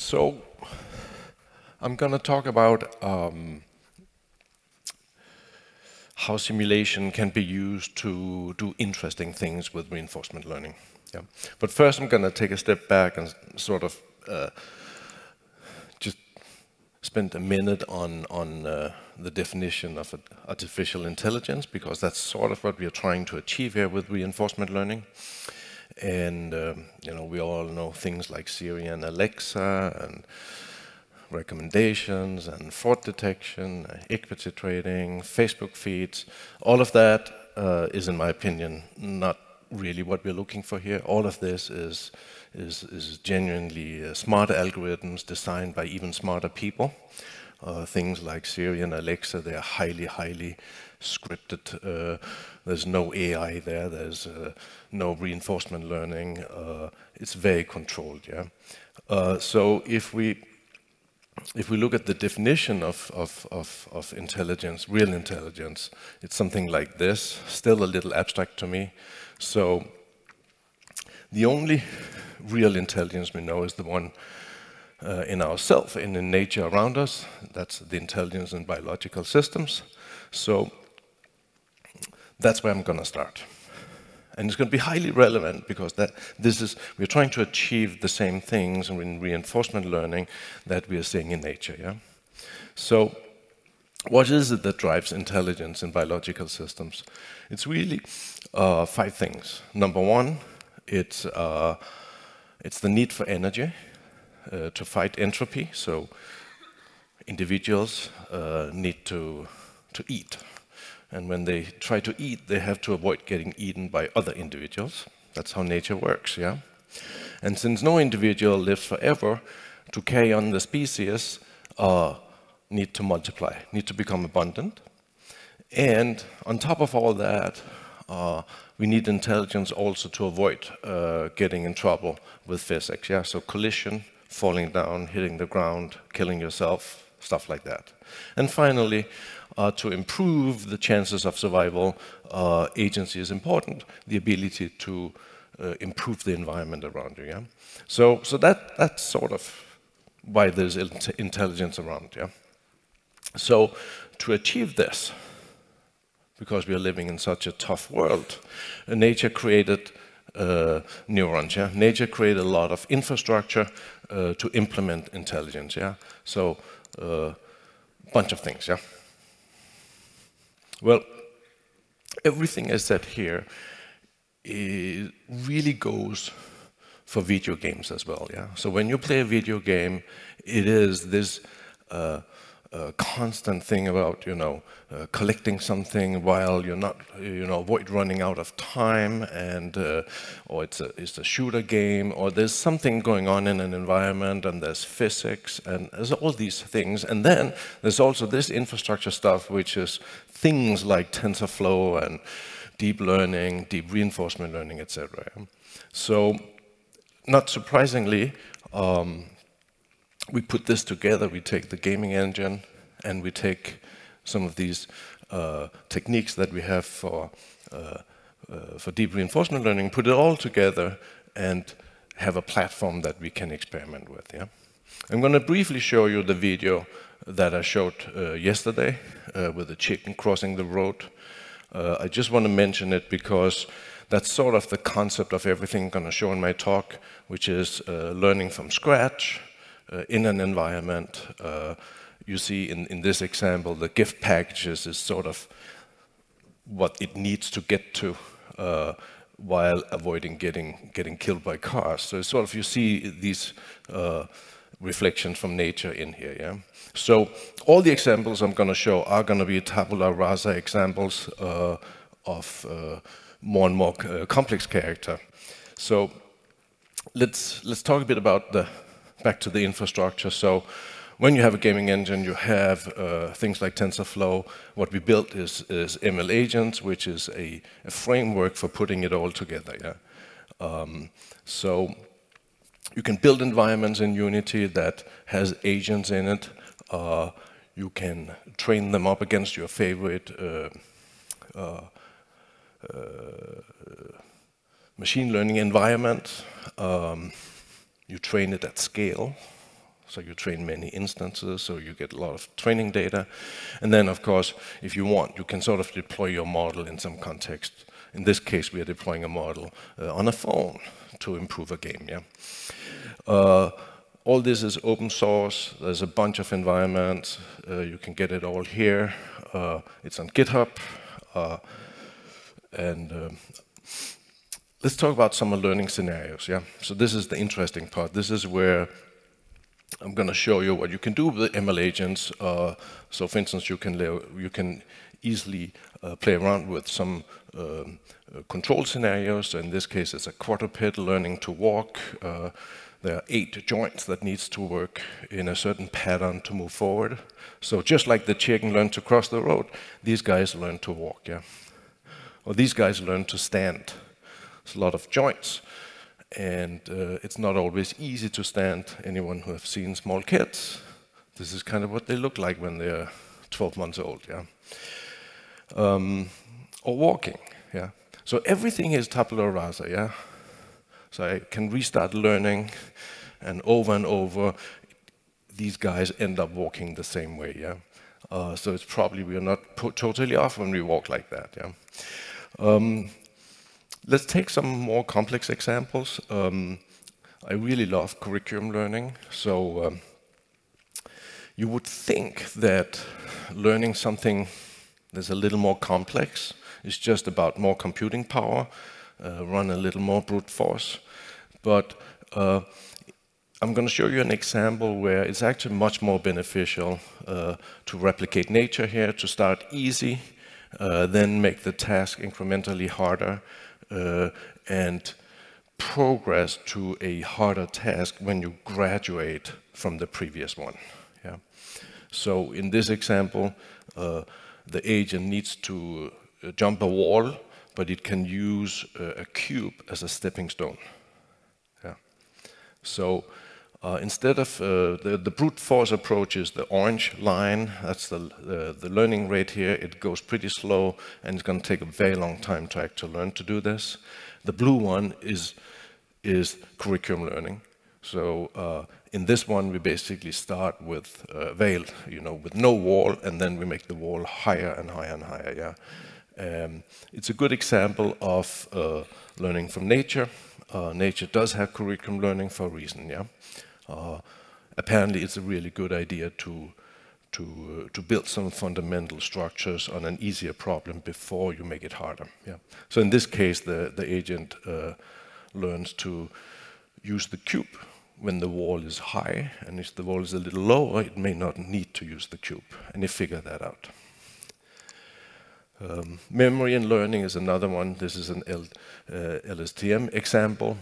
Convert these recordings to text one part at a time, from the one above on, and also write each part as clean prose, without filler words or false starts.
So I'm going to talk about how simulation can be used to do interesting things with reinforcement learning. Yeah. But first I'm going to take a step back and sort of just spend a minute on the definition of artificial intelligence, because that's sort of what we are trying to achieve here with reinforcement learning. And we all know things like Siri and Alexa and recommendations and fraud detection, equity trading, Facebook feeds. All of that is, in my opinion, not really what we're looking for here. All of this is genuinely smart algorithms designed by even smarter people. Things like Siri and Alexa, they are highly scripted. There's no AI there. There's no reinforcement learning. It's very controlled. Yeah. So if we look at the definition of intelligence, real intelligence, it's something like this. Still a little abstract to me. So the only real intelligence we know is the one in ourselves and in nature around us. That's the intelligence in biological systems. So that's where I'm going to start. And it's going to be highly relevant because we're trying to achieve the same things in reinforcement learning that we are seeing in nature. Yeah? So what is it that drives intelligence in biological systems? It's really 5 things. Number one, it's the need for energy to fight entropy. So individuals need to eat. And when they try to eat, they have to avoid getting eaten by other individuals. That's how nature works, yeah? And since no individual lives forever, to carry on the species, need to multiply, need to become abundant. And on top of all that, we need intelligence also to avoid getting in trouble with physics, yeah? So collision, falling down, hitting the ground, killing yourself, stuff like that. And finally, to improve the chances of survival, agency is important, the ability to improve the environment around you. Yeah? So that's sort of why there's intelligence around. Yeah? So to achieve this, because we are living in such a tough world, nature created neurons. Yeah? Nature created a lot of infrastructure to implement intelligence. Yeah? So bunch of things. Yeah. Well, everything I said here really goes for video games as well. Yeah. So when you play a video game, it is this constant thing about collecting something while you're not avoid running out of time, and or it's a shooter game, or there's something going on in an environment, and there's physics, and there's all these things, and then there's also this infrastructure stuff, which is things like TensorFlow and deep learning, deep reinforcement learning, etc. So, not surprisingly, we put this together. We take the gaming engine and we take some of these techniques that we have for deep reinforcement learning, put it all together and have a platform that we can experiment with. Yeah? I'm going to briefly show you the video that I showed yesterday with the chicken crossing the road. I just want to mention it because that's sort of the concept of everything I'm going to show in my talk, which is learning from scratch, in an environment. You see in this example, the gift packages is sort of what it needs to get to while avoiding getting killed by cars. So sort of you see these reflections from nature in here. Yeah. So all the examples I'm going to show are going to be tabula rasa examples of more and more complex character. So let's talk a bit about back to the infrastructure. So when you have a gaming engine, you have things like TensorFlow. What we built is ML agents, which is a framework for putting it all together. Yeah? So you can build environments in Unity that has agents in it. You can train them up against your favorite machine learning environment. You train it at scale. So you train many instances, so you get a lot of training data. And then, of course, if you want, you can sort of deploy your model in some context. In this case, we are deploying a model on a phone to improve a game. Yeah. All this is open source. There's a bunch of environments. You can get it all here. It's on GitHub. Let's talk about some learning scenarios. Yeah. So this is the interesting part. This is where I'm going to show you what you can do with ML agents. So, for instance, you can easily play around with some control scenarios. So in this case, it's a quadruped learning to walk. There are 8 joints that needs to work in a certain pattern to move forward. So just like the chicken learned to cross the road, these guys learn to walk. Yeah. Or these guys learn to stand. It's a lot of joints. And it's not always easy to stand. Anyone who have seen small kids, this is kind of what they look like when they're 12 months old. Yeah. Or walking. Yeah. So everything is tabula rasa. Yeah. So I can restart learning, and over, these guys end up walking the same way. Yeah. So it's probably we are not totally off when we walk like that. Yeah. Let's take some more complex examples. I really love curriculum learning. So you would think that learning something that's a little more complex is just about more computing power, run a little more brute force. But I'm going to show you an example where it's actually much more beneficial to replicate nature here, to start easy, then make the task incrementally harder, and progress to a harder task when you graduate from the previous one. Yeah. So in this example, the agent needs to jump a wall, but it can use a cube as a stepping stone. Yeah. So instead of the brute force approach is the orange line, that's the learning rate here. It goes pretty slow, and it's going to take a very long time to actually learn to do this. The blue one is curriculum learning. So in this one, we basically start with veil, with no wall, and then we make the wall higher and higher and higher. Yeah. It's a good example of learning from nature. Nature does have curriculum learning for a reason. Yeah. Apparently, it's a really good idea to build some fundamental structures on an easier problem before you make it harder. Yeah. So in this case, the agent learns to use the cube when the wall is high, and if the wall is a little lower, it may not need to use the cube, and they figure that out. Memory and learning is another one. This is an LSTM example.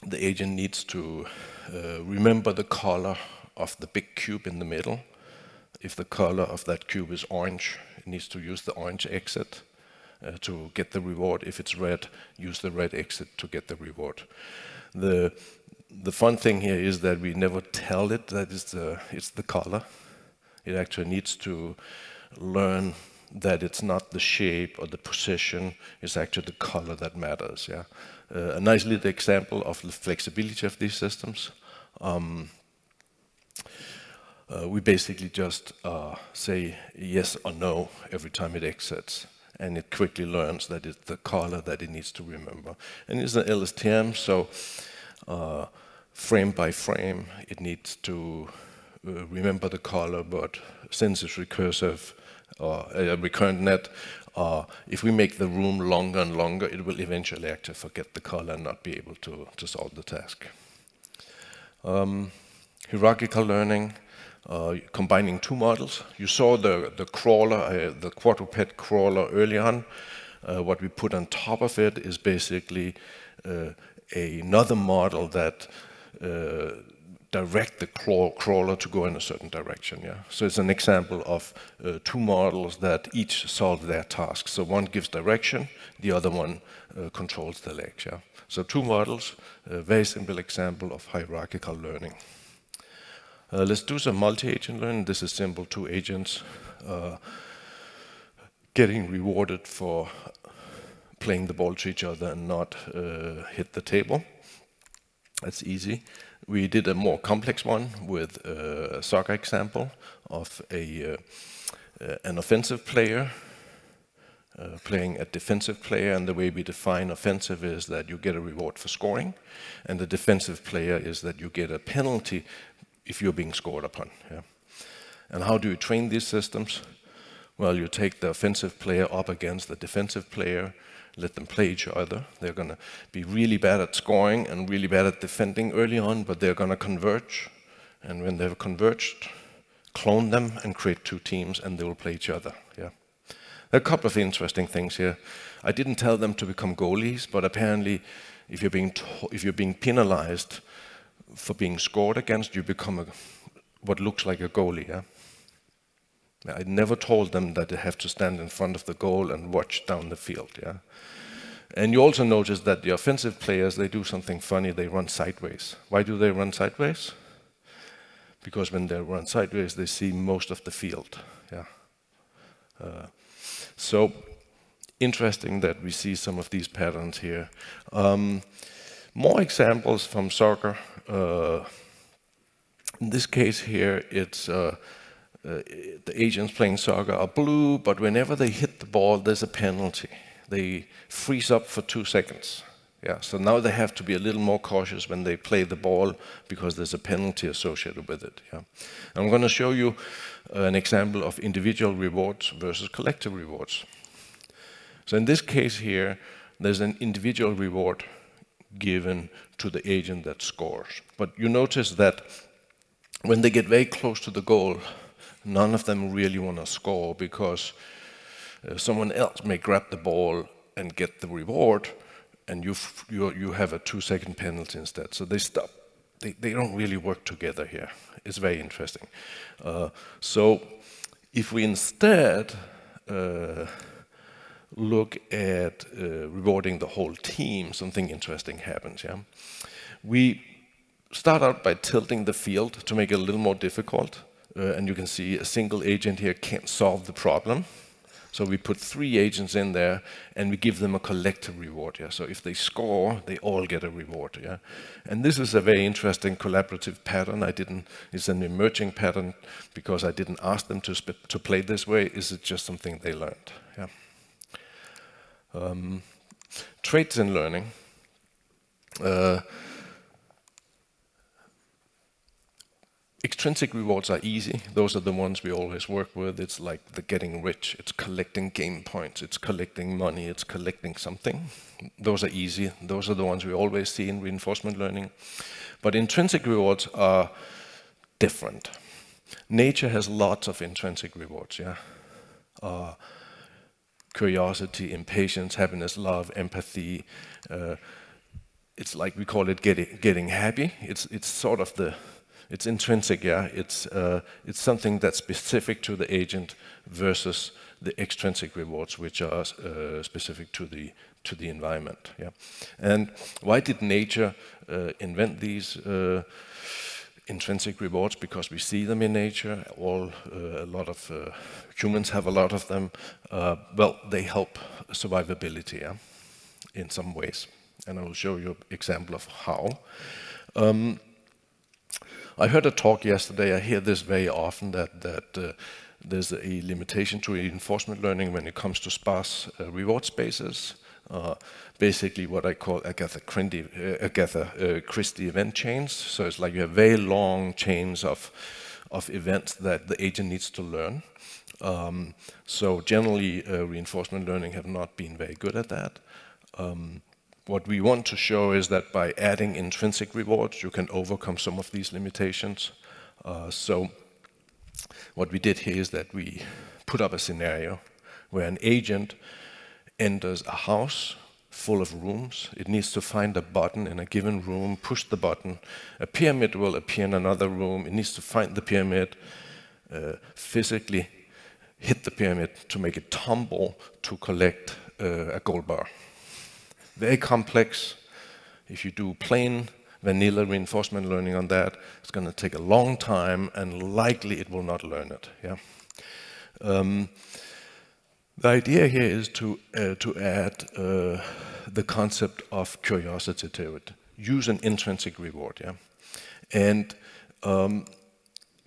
The agent needs to remember the color of the big cube in the middle. If the color of that cube is orange, it needs to use the orange exit to get the reward. If it's red, use the red exit to get the reward. The fun thing here is that we never tell it that it's the color. It actually needs to learn that it's not the shape or the position, it's actually the color that matters. Yeah. A nice little example of the flexibility of these systems. We basically just say yes or no every time it exits, and it quickly learns that it's the color that it needs to remember. And it's an LSTM, so frame by frame, it needs to remember the color, but since it's recursive, a recurrent net, if we make the room longer and longer, it will eventually actually forget the color and not be able to solve the task. Hierarchical learning, combining 2 models. You saw the crawler, the quadruped crawler early on. What we put on top of it is basically another model that direct the crawler to go in a certain direction. Yeah? So it's an example of 2 models that each solve their task. So one gives direction, the other one controls the legs. Yeah? So 2 models, a very simple example of hierarchical learning. Let's do some multi-agent learning. This is simple, 2 agents getting rewarded for playing the ball to each other and not hit the table. That's easy. We did a more complex one with a soccer example of an offensive player playing a defensive player, and the way we define offensive is that you get a reward for scoring, and the defensive player is that you get a penalty if you're being scored upon. Yeah. And how do you train these systems? Well, you take the offensive player up against the defensive player, let them play each other. They're going to be really bad at scoring and really bad at defending early on, but they're going to converge. And when they've converged, clone them and create two teams, and they will play each other. Yeah. There are a couple of interesting things here. I didn't tell them to become goalies, but apparently if you're being penalized for being scored against, you become what looks like a goalie. Yeah? I never told them that they have to stand in front of the goal and watch down the field. Yeah? And you also notice that the offensive players, they do something funny. They run sideways. Why do they run sideways? Because when they run sideways, they see most of the field. Yeah. So interesting that we see some of these patterns here. More examples from soccer. In this case here, it's the agents playing soccer are blue, but whenever they hit the ball, there's a penalty. They freeze up for 2 seconds. Yeah, so now they have to be a little more cautious when they play the ball because there's a penalty associated with it. Yeah. I'm going to show you an example of individual rewards versus collective rewards. So in this case here, there's an individual reward given to the agent that scores. But you notice that when they get very close to the goal, none of them really want to score because someone else may grab the ball and get the reward, and you have a 2-second penalty instead. So they stop. They don't really work together here. It's very interesting. So if we instead look at rewarding the whole team, something interesting happens. Yeah? We start out by tilting the field to make it a little more difficult. And you can see a single agent here can't solve the problem. So we put 3 agents in there, and we give them a collective reward. Yeah? So if they score, they all get a reward. Yeah? And this is a very interesting collaborative pattern. It's an emerging pattern because I didn't ask them to play this way. Is it just something they learned? Yeah? Traits in learning. Extrinsic rewards are easy. Those are the ones we always work with. It's like the getting rich. It's collecting game points. It's collecting money. It's collecting something. Those are easy. Those are the ones we always see in reinforcement learning. But intrinsic rewards are different. Nature has lots of intrinsic rewards. Yeah. Curiosity, impatience, happiness, love, empathy. It's like we call it getting happy. It's sort of it's intrinsic, yeah. It's something that's specific to the agent versus the extrinsic rewards, which are specific to the environment. Yeah. And why did nature invent these intrinsic rewards? Because we see them in nature. A lot of humans have a lot of them. Well, they help survivability, yeah, in some ways. And I will show you an example of how. I heard a talk yesterday. I hear this very often that there's a limitation to reinforcement learning when it comes to sparse reward spaces. Basically, what I call Agatha Christie event chains. So it's like you have very long chains of events that the agent needs to learn. So generally, reinforcement learning have not been very good at that. What we want to show is that by adding intrinsic rewards, you can overcome some of these limitations. So what we did here is that we put up a scenario where an agent enters a house full of rooms. It needs to find a button in a given room, push the button. A pyramid will appear in another room. It needs to find the pyramid, physically hit the pyramid to make it tumble to collect a gold bar. Very complex. If you do plain vanilla reinforcement learning on that, it's going to take a long time, and likely it will not learn it. Yeah. The idea here is to add the concept of curiosity to it. Use an intrinsic reward. Yeah. And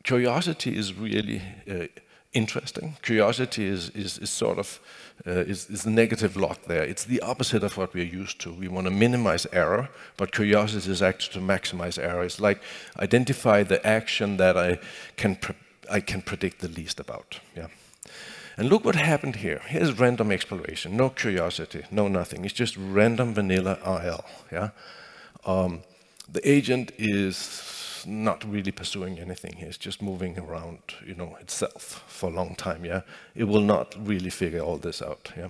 curiosity is really interesting. Curiosity is sort of is the negative lock there. It's the opposite of what we're used to. We want to minimize error, but curiosity is actually to maximize error. It's like identify the action that I can predict the least about. Yeah. And look what happened here. Here's random exploration, no curiosity, no nothing. It's just random vanilla RL. Yeah. The agent is not really pursuing anything here. It's just moving around, you know, itself for a long time. Yeah. It will not really figure all this out. Yeah.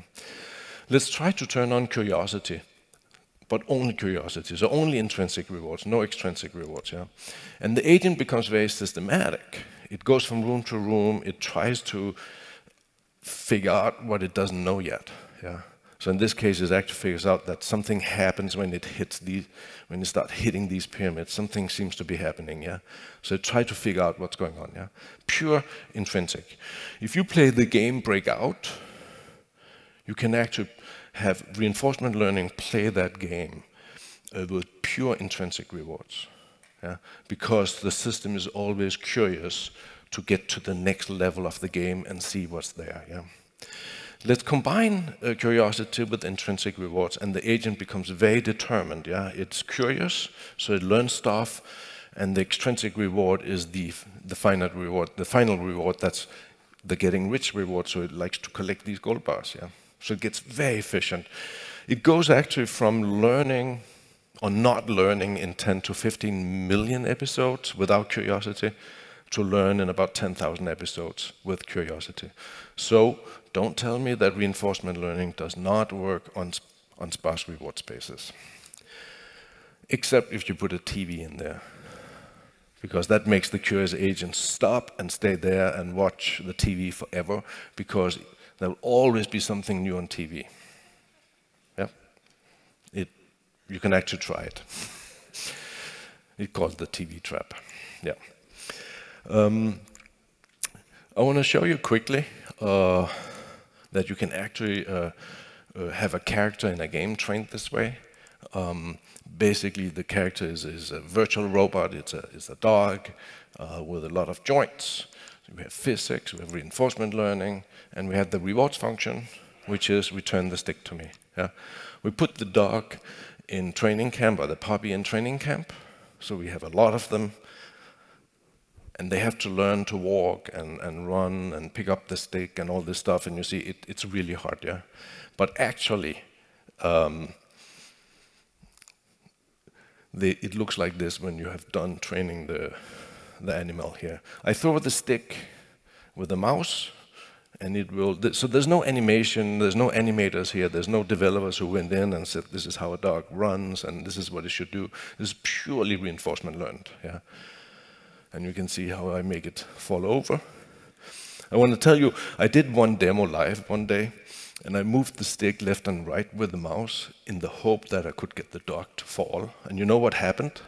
Let's try to turn on curiosity, but only curiosity, so only intrinsic rewards, no extrinsic rewards. Yeah. And the agent becomes very systematic. It goes from room to room. It tries to figure out what it doesn't know yet. Yeah. So in this case, it actually figures out that something happens when it hits when it starts hitting these pyramids. Something seems to be happening. Yeah. So it tries to figure out what's going on. Yeah. Pure intrinsic. If you play the game Breakout, you can actually have reinforcement learning play that game with pure intrinsic rewards. Yeah. Because the system is always curious to get to the next level of the game and see what's there. Yeah. Let's combine curiosity with intrinsic rewards, and the agent becomes very determined. Yeah, it's curious, so it learns stuff, and the extrinsic reward is the finite reward. The final reward, that's the getting rich reward. So it likes to collect these gold bars. Yeah, so it gets very efficient. It goes actually from learning or not learning in 10 to 15 million episodes without curiosity to learn in about 10,000 episodes with curiosity. So don't tell me that reinforcement learning does not work on sparse reward spaces. Except if you put a TV in there. Because that makes the curious agent stop and stay there and watch the TV forever, because there will always be something new on TV. Yeah? You can actually try it. It's called the TV trap. Yeah. I want to show you quickly that you can actually have a character in a game trained this way. Basically, the character is a virtual robot. It's a dog with a lot of joints. So we have physics, we have reinforcement learning, and we have the rewards function, which is return the stick to me. Yeah? We put the dog in training camp, or the puppy in training camp. So we have a lot of them. And they have to learn to walk and run and pick up the stick and all this stuff. And you see, it's really hard, yeah? But actually, it looks like this when you have done training the animal here. I throw the stick with the mouse, and it will... So there's no animation, there's no animators here, there's no developers who went in and said, this is how a dog runs, and this is what it should do. This is purely reinforcement learned, yeah? And you can see how I make it fall over. I want to tell you, I did one demo live one day, and I moved the stick left and right with the mouse in the hope that I could get the dog to fall. And you know what happened?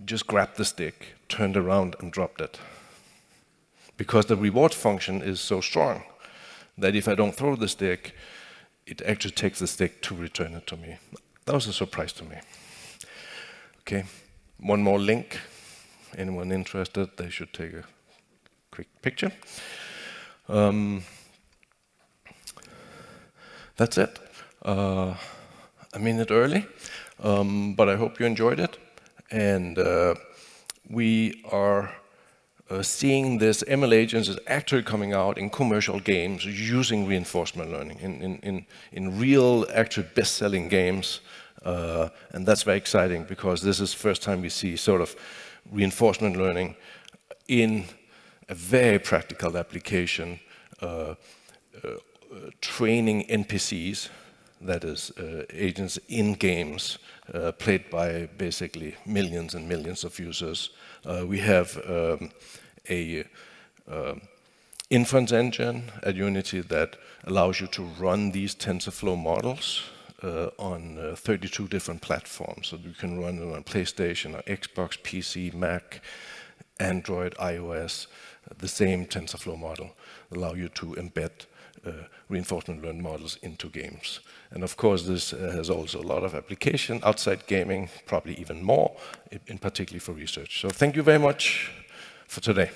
Just grabbed the stick, turned around, and dropped it. Because the reward function is so strong that if I don't throw the stick, it actually takes the stick to return it to me. That was a surprise to me. Okay, one more link. Anyone interested, they should take a quick picture. That's it. A minute early, but I hope you enjoyed it. And we are seeing this ML agents is actually coming out in commercial games using reinforcement learning in real, actually best-selling games. And that's very exciting, because this is the first time we see sort of reinforcement learning in a very practical application, training NPCs, that is agents in games, played by basically millions and millions of users. We have a inference engine at Unity that allows you to run these TensorFlow models on 32 different platforms. So you can run it on PlayStation, or Xbox, PC, Mac, Android, iOS, the same TensorFlow model allow you to embed reinforcement learned models into games. And of course, this has also a lot of application outside gaming, probably even more, in particular for research. So thank you very much for today.